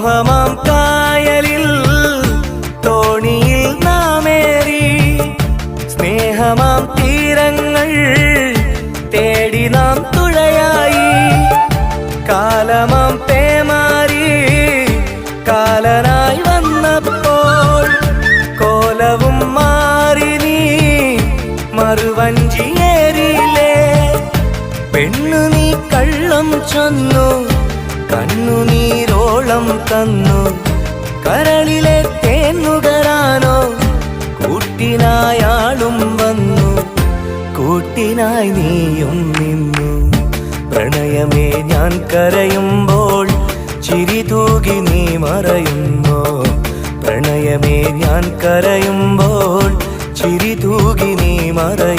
മോഹമാം കായലിൽ തോണിയിൽ നാമേറി സ്നേഹമാം തീരങ്ങൾ തേടി നാം തുഴയായി കാലമാം പേമാരി കാലനായി വന്നപ്പോൾ കോലവും മാറി നീ മറുവഞ്ചിയേറിയില്ലേ പെണ്ണു നീ കള്ളം ചൊന്നു കണ്ണുനീരോളം തന്നു കരളിലെ തേന്നുകരാനോ കൂട്ടിനായാളും വന്നു കൂട്ടിനായി നീയും നിന്നു പ്രണയമേ ഞാൻ കരയുമ്പോൾ ചിരി തൂകി നീ മറയുന്നോ പ്രണയമേ ഞാൻ കരയുമ്പോൾ ചിരി തൂകി നീ മറയുന്നു